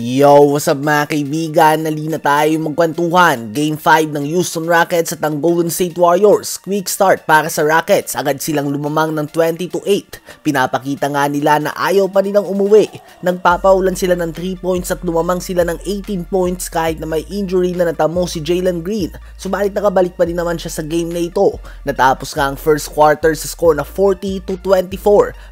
Yo, what's up mga kaibigan? Nalina tayo magkwentuhan. Game 5 ng Houston Rockets at ang Golden State Warriors. Quick start para sa Rockets. Agad silang lumamang ng 20-8. Pinapakita nga nila na ayaw pa nilang umuwi. Nagpapaulan sila ng 3 points at lumamang sila ng 18 points kahit na may injury na natamo si Jalen Green. Subalit nakabalik pa din naman siya sa game na ito. Natapos nga ang first quarter sa score na 40-24.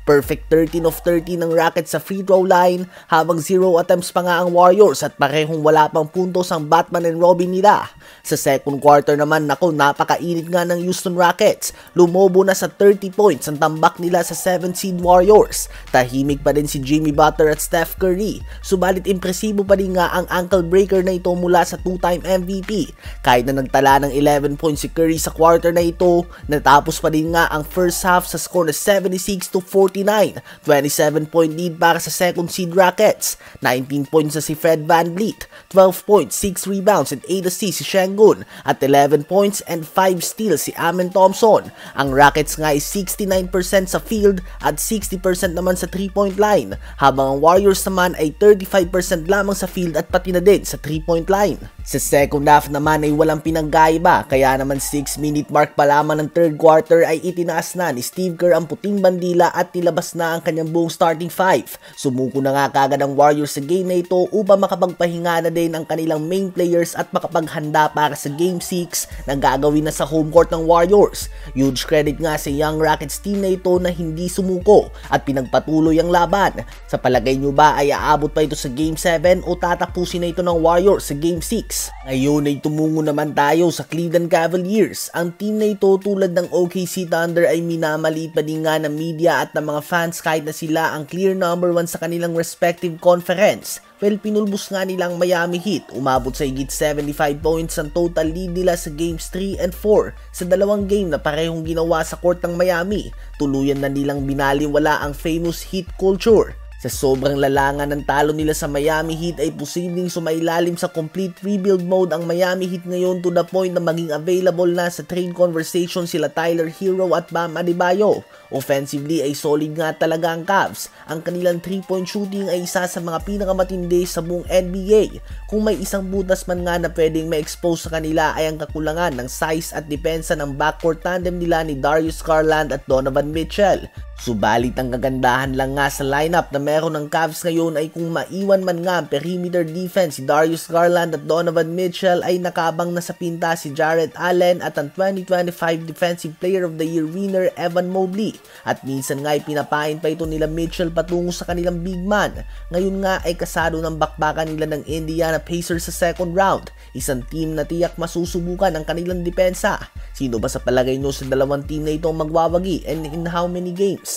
Perfect 13 of 13 ng Rockets sa free throw line habang 0 attempts pa nga ang Warriors at parehong wala pang puntos ang Batman and Robin nila. Sa second quarter naman, napakainit nga ng Houston Rockets. Lumobo na sa 30 points ang tambak nila sa 7 seed Warriors. Tahimik pa din si Jimmy Butler at Steph Curry. Subalit impresibo pa din nga ang ankle breaker na ito mula sa 2-time MVP. Kahit na nagtala ng 11 points si Curry sa quarter na ito, natapos pa din nga ang first half sa score na 76-49. 27-point lead para sa second seed Rockets. 19 points na si Fred VanVleet, 12 points, 6 rebounds and 8 assists si Sengun at 11 points and 5 steals si Amen Thompson. Ang Rockets nga ay 69% sa field at 60% naman sa 3-point line, habang ang Warriors naman ay 35% lamang sa field at pati na din sa 3-point line. Sa second half naman ay walang pinanggaiba, kaya naman 6-minute mark pa lamang ng third quarter ay itinaas na ni Steve Kerr ang puting bandila at nilabas na ang kanyang buong starting 5. Sumuko na nga kagad ang Warriors sa game na ito upang makapagpahinga na din ang kanilang main players at makapaghanda para sa game 6 na gagawin na sa home court ng Warriors. Huge credit nga sa Young Rockets team na ito na hindi sumuko at pinagpatuloy ang laban. Sa palagay nyo ba ay aabot pa ito sa game 7 o tatapusin na ito ng Warriors sa game 6? Ngayon ay tumungo naman tayo sa Cleveland Cavaliers. Ang team na ito tulad ng OKC Thunder ay minamaliit pa din nga ng media at ng mga fans kahit na sila ang clear number 1 sa kanilang respective conference. Well, pinulbos nga nilang Miami Heat. Umabot sa higit 75 points ang total lead nila sa games 3 and 4 sa dalawang game na parehong ginawa sa court ng Miami. Tuluyan na nilang binaliwala ang famous Heat culture. Sa sobrang lalangan ng talo nila sa Miami Heat ay posibleng sumailalim sa complete rebuild mode ang Miami Heat ngayon to the point na maging available na sa trade conversation sila Tyler Hero at Bam Adebayo. Offensively ay solid nga talaga ang Cavs. Ang kanilang 3-point shooting ay isa sa mga pinakamatindi sa buong NBA. Kung may isang butas man nga na pwedeng ma-expose sa kanila ay ang kakulangan ng size at depensa ng backcourt tandem nila ni Darius Garland at Donovan Mitchell. Subalit ang kagandahan lang nga sa lineup na meron ng Cavs ngayon ay kung maiwan man nga ang perimeter defense si Darius Garland at Donovan Mitchell ay nakabang na sa pinta si Jarrett Allen at ang 2025 Defensive Player of the Year winner Evan Mobley. At minsan nga ay pinapain pa ito nila Mitchell patungo sa kanilang big man. Ngayon nga ay kasado ng bakbakan nila ng Indiana Pacers sa second round. Isang team na tiyak masusubukan ang kanilang depensa. Sino ba sa palagay nyo sa dalawang team na ito ang magwawagi and in how many games?